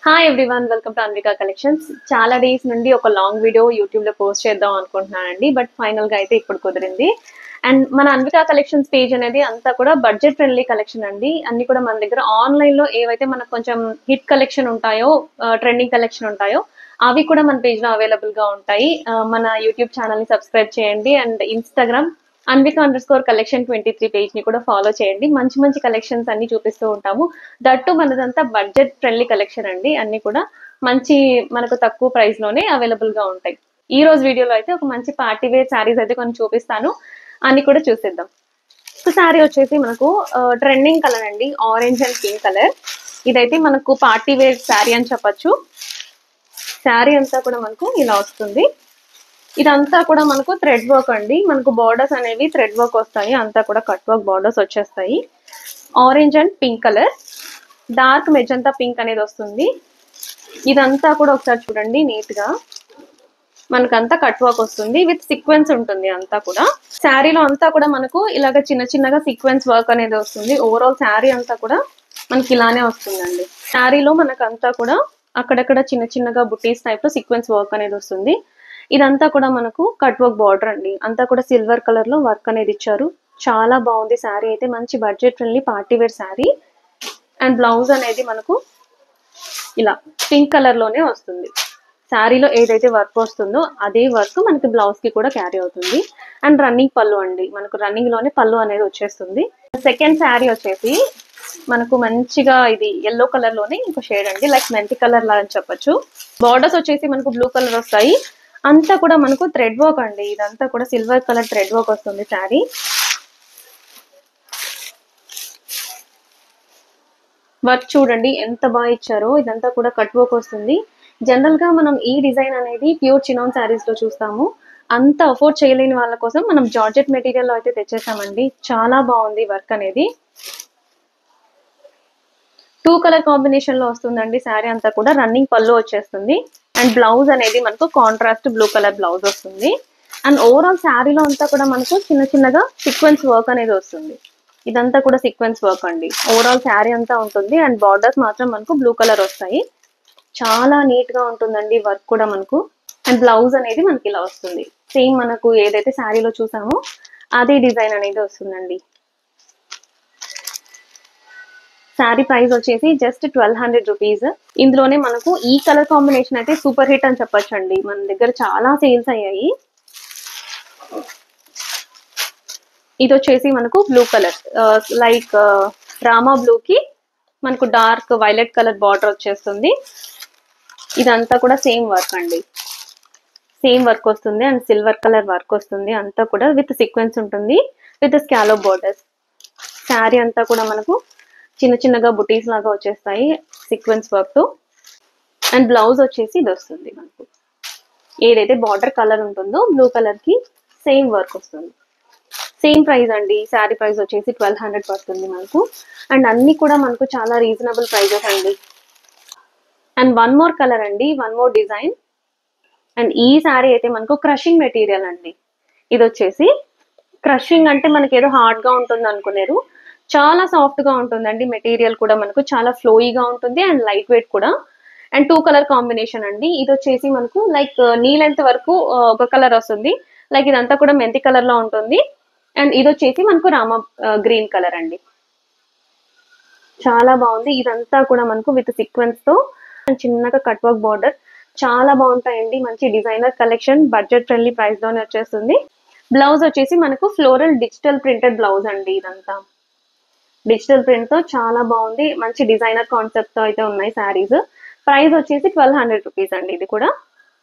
Hi everyone, welcome to Anvika collections. చాలా days నుండి ఒక లాంగ్ వీడియో యూట్యూబ్ లో పోస్ట్ చేద్దాం అనుకుంటున్నానండి, బట్ ఫైనల్ గా అయితే ఇప్పుడు కుదిరింది. అండ్ మన అన్వికా కలెక్షన్స్ పేజ్ అనేది అంతా కూడా బడ్జెట్ ఫ్రెండ్లీ కలెక్షన్ అండి. అన్ని కూడా మన దగ్గర ఆన్లైన్ లో ఏవైతే మనకు కొంచెం హిట్ కలెక్షన్ ఉంటాయో, ట్రెండింగ్ కలెక్షన్ ఉంటాయో అవి కూడా మన పేజ్ లో అవైలబుల్ గా ఉంటాయి. మన యూట్యూబ్ ఛానల్ ని సబ్స్క్రైబ్ చేయండి అండ్ ఇన్స్టాగ్రామ్ Anvika_collection23 పేజ్ ని కూడా ఫాలో చేయండి. మంచి మంచి కలెక్షన్స్ అన్ని చూపిస్తూ ఉంటాము. దట్టు మనదంతా బడ్జెట్ ఫ్రెండ్లీ కలెక్షన్ అండి. అన్ని కూడా మంచి మనకు తక్కువ ప్రైస్ లోనే అవైలబుల్ గా ఉంటాయి. ఈ రోజు వీడియోలో అయితే ఒక మంచి పార్టీ వేర్ శారీస్ అయితే కొన్ని చూపిస్తాను, అన్ని కూడా చూసేద్దాం. శారీ వచ్చేసి మనకు ట్రెండింగ్ కలర్ అండి, ఆరెంజ్ అండ్ పింక్ కలర్. ఇదైతే మనకు పార్టీ వేర్ శారీ అని చెప్పొచ్చు. శారీ అంతా కూడా మనకు ఇలా వస్తుంది. ఇదంతా కూడా మనకు థ్రెడ్ వర్క్ అండి. మనకు బార్డర్స్ అనేవి థ్రెడ్ వర్క్ వస్తాయి, అంతా కూడా కట్ వర్క్ బార్డర్స్ వచ్చేస్తాయి. Orange and pink colour, dark magenta pink అనేది వస్తుంది. ఇదంతా కూడా ఒకసారి చూడండి, నీట్ గా మనకంతా కట్ వర్క్ వస్తుంది విత్ సీక్వెన్స్ ఉంటుంది. అంతా కూడా శారీలో అంతా కూడా మనకు ఇలాగ చిన్న చిన్నగా సీక్వెన్స్ వర్క్ అనేది వస్తుంది. ఓవరాల్ శారీ అంతా కూడా మనకి ఇలానే వస్తుందండి. శారీలో మనకంతా కూడా అక్కడక్కడ చిన్న చిన్నగా బుటీస్ టైప్ లో సీక్వెన్స్ వర్క్ అనేది వస్తుంది. ఇదంతా కూడా మనకు కట్ వర్క్ బార్డర్ అండి. అంతా కూడా సిల్వర్ కలర్ లో వర్క్ అనేది ఇచ్చారు. చాలా బాగుంది శారీ అయితే, మంచి budget friendly party wear sari. And blouse అనేది మనకు ఇలా పింక్ కలర్ లోనే వస్తుంది. శారీలో ఏదైతే వర్క్ వస్తుందో అదే వర్క్ మనకి బ్లౌజ్ కి కూడా క్యారీ అవుతుంది. అండ్ రన్నింగ్ పళ్ళు అండి, మనకు రన్నింగ్ లోనే పళ్ళు అనేది వచ్చేస్తుంది. సెకండ్ శారీ వచ్చేసి మనకు మంచిగా ఇది ఎల్లో కలర్ లోనే ఇంకో షేడ్ అండి, లైక్ మెంతి కలర్ లా అని చెప్పొచ్చు. బార్డర్స్ వచ్చేసి మనకు బ్లూ కలర్ వస్తాయి. అంతా కూడా మనకు థ్రెడ్ వర్క్ అండి. ఇదంతా కూడా సిల్వర్ కలర్ థ్రెడ్ వర్క్ వస్తుంది శారీ. వర్క్ చూడండి ఎంత బాగా ఇచ్చారో. ఇదంతా కూడా కట్ వర్క్ వస్తుంది. జనరల్ గా మనం ఈ డిజైన్ అనేది ప్యూర్ చినాన్ శారీస్ లో చూస్తాము. అంత అఫోర్డ్ చేయలేని వాళ్ళ కోసం మనం జార్జెట్ మెటీరియల్ లో అయితే తెచ్చేసామండి. చాలా బాగుంది వర్క్ అనేది. 2 కలర్ కాంబినేషన్ లో వస్తుందండి శారీ అంతా కూడా. రన్నింగ్ పళ్ళు వచ్చేస్తుంది. అండ్ బ్లౌజ్ అనేది మనకు కాంట్రాస్ట్ బ్లూ కలర్ బ్లౌజ్ వస్తుంది. అండ్ ఓవరాల్ శారీలో అంతా కూడా మనకు చిన్న చిన్నగా సీక్వెన్స్ వర్క్ అనేది వస్తుంది. ఇదంతా కూడా సీక్వెన్స్ వర్క్ అండి. ఓవరాల్ శారీ అంతా ఉంటుంది. అండ్ బార్డర్స్ మాత్రం మనకు బ్లూ కలర్ వస్తాయి. చాలా నీట్ గా ఉంటుందండి వర్క్ కూడా మనకు. అండ్ బ్లౌజ్ అనేది మనకి ఇలా వస్తుంది. సేమ్ మనకు ఏదైతే శారీలో చూసామో అదే డిజైన్ అనేది వస్తుందండి. శారీ ప్రైస్ వచ్చేసి జస్ట్ 1200 రూపీస్. ఇందులోనే మనకు ఈ కలర్ కాంబినేషన్ అయితే సూపర్ హిట్ అని చెప్పొచ్చు అండి. మన దగ్గర చాలా సేల్స్ అయ్యాయి. ఇది వచ్చేసి మనకు blue colour, like Rama blue కి మనకు డార్క్ వైలెట్ కలర్ బార్డర్ వచ్చేస్తుంది. ఇదంతా కూడా సేమ్ వర్క్ అండి, సేమ్ వర్క్ వస్తుంది. అండ్ సిల్వర్ కలర్ వర్క్ వస్తుంది. అంతా కూడా విత్ సీక్వెన్స్ ఉంటుంది, విత్ స్కాలోప్ బార్డర్స్. శారీ అంతా కూడా మనకు చిన్న చిన్నగా బుటీస్ లాగా వచ్చేస్తాయి సీక్వెన్స్ వర్క్ తో. అండ్ బ్లౌజ్ వచ్చేసి ఇది వస్తుంది మనకు. ఏదైతే బార్డర్ కలర్ ఉంటుందో బ్లూ కలర్ కి సేమ్ వర్క్ వస్తుంది. సేమ్ ప్రైస్ అండి. శారీ ప్రైస్ వచ్చేసి 1200 పడుతుంది మనకు. అండ్ అన్ని కూడా మనకు చాలా రీజనబుల్ ప్రైజెస్ అండి. అండ్ వన్ మోర్ కలర్ అండి, వన్ మోర్ డిజైన్. అండ్ ఈ శారీ అయితే మనకు క్రషింగ్ మెటీరియల్ అండి. ఇది వచ్చేసి క్రషింగ్ అంటే మనకి ఏదో హార్డ్ గా ఉంటుంది అనుకునేరు, చాలా సాఫ్ట్ గా ఉంటుందండి. మెటీరియల్ కూడా మనకు చాలా ఫ్లోయిగా ఉంటుంది అండ్ లైట్ వెయిట్ కూడా. అండ్ 2 కలర్ కాంబినేషన్ అండి. ఇది వచ్చేసి మనకు లైక్ నీ లెంత్ వరకు ఒక కలర్ వస్తుంది, లైక్ ఇదంతా కూడా మెంతి కలర్ లో ఉంటుంది. అండ్ ఇది వచ్చేసి మనకు రామ గ్రీన్ కలర్ అండి. చాలా బాగుంది. ఇదంతా కూడా మనకు విత్ సీక్వెన్స్ తో చిన్నగా కట్ వర్క్ బార్డర్. చాలా బాగుంటాయండి. మంచి designer collection, budget friendly price లోనే వచ్చేస్తుంది. బ్లౌజ్ వచ్చేసి మనకు ఫ్లోరల్ డిజిటల్ ప్రింటెడ్ బ్లౌజ్ అండి. ఇదంతా డిజిటల్ ప్రింట్ తో చాలా బాగుంది. మంచి డిజైనర్ కాన్సెప్ట్ తో అయితే ఉన్నాయి శారీస్. ప్రైస్ వచ్చేసి 1200 రూపీస్ అండి ఇది కూడా.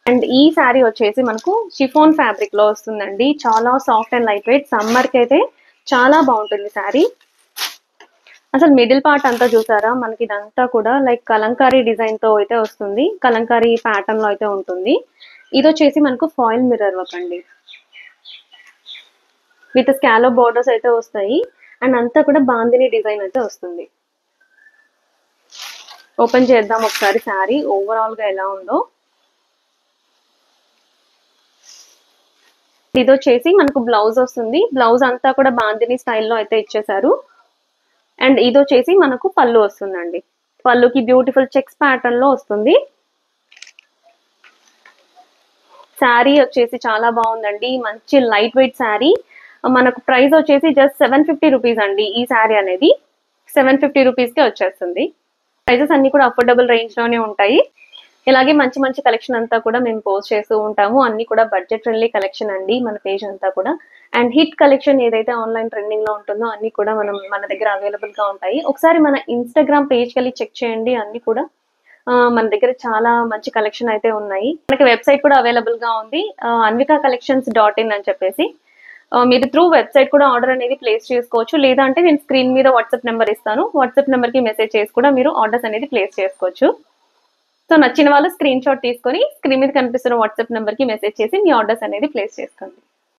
అండ్ ఈ శారీ వచ్చేసి మనకు షిఫాన్ ఫ్యాబ్రిక్ లో వస్తుందండి. చాలా soft and light weight. Summer కి అయితే చాలా బాగుంటుంది శారీ. అసలు మిడిల్ పార్ట్ అంతా చూసారా, మనకి ఇదంతా కూడా లైక్ కలంకారీ డిజైన్ తో అయితే వస్తుంది. కలంకారీ ప్యాటర్న్ లో అయితే ఉంటుంది. ఇది వచ్చేసి మనకు ఫాయిల్ మిర్రర్ వర్క్ అండి, విత్ స్కాలోప్ బార్డర్స్ అయితే వస్తాయి. అండ్ అంతా కూడా బాందిని డిజైన్ అయితే వస్తుంది. ఓపెన్ చేద్దాం ఒకసారి శారీ ఓవరాల్ గా ఎలా ఉందో. ఇది వచ్చేసి మనకు బ్లౌజ్ వస్తుంది. బ్లౌజ్ అంతా కూడా బాందిని స్టైల్లో అయితే ఇచ్చేసారు. అండ్ ఇది వచ్చేసి మనకు పళ్ళు వస్తుందండి. పళ్ళుకి బ్యూటిఫుల్ చెక్స్ ప్యాటర్న్ లో వస్తుంది. శారీ వచ్చేసి చాలా బాగుందండి, మంచి లైట్ వెయిట్ శారీ. మనకు ప్రైస్ వచ్చేసి జస్ట్ 750 రూపీస్ అండి. ఈ శారీ అనేది 750 రూపీస్ కి వచ్చేస్తుంది. ప్రైజెస్ అన్ని కూడా అఫోర్డబుల్ రేంజ్ లోనే ఉంటాయి. ఇలాగే మంచి మంచి కలెక్షన్ అంతా కూడా మేము పోస్ట్ చేస్తూ ఉంటాము. అన్ని కూడా బడ్జెట్ ఫ్రెండ్లీ కలెక్షన్ అండి మన పేజ్ అంతా కూడా. అండ్ హిట్ కలెక్షన్ ఏదైతే ఆన్లైన్ ట్రెండింగ్ లో ఉంటుందో అన్ని కూడా మన దగ్గర అవైలబుల్ గా ఉంటాయి. ఒకసారి మన ఇన్స్టాగ్రామ్ పేజ్ కి చెక్ చేయండి. అన్ని కూడా మన దగ్గర చాలా మంచి కలెక్షన్ అయితే ఉన్నాయి. మనకి వెబ్సైట్ కూడా అవైలబుల్ గా ఉంది, anvikacollections.in అని చెప్పేసి. మీరు త్రూ వెబ్సైట్ కూడా ఆర్డర్ అనేది ప్లేస్ చేసుకోవచ్చు. లేదా అంటే నేను స్క్రీన్ మీద వాట్సాప్ నెంబర్ ఇస్తాను, వాట్సాప్ నెంబర్ కి మెసేజ్ చేసి కూడా మీరు ఆర్డర్స్ అనేది ప్లేస్ చేసుకోవచ్చు. సో నచ్చిన వాళ్ళు స్క్రీన్ షాట్ తీసుకొని స్క్రీన్ మీద కనిపిస్తున్న వాట్సాప్ నెంబర్ కి మెసేజ్ చేసి మీ ఆర్డర్స్ అనేది ప్లేస్ చేసుకోండి.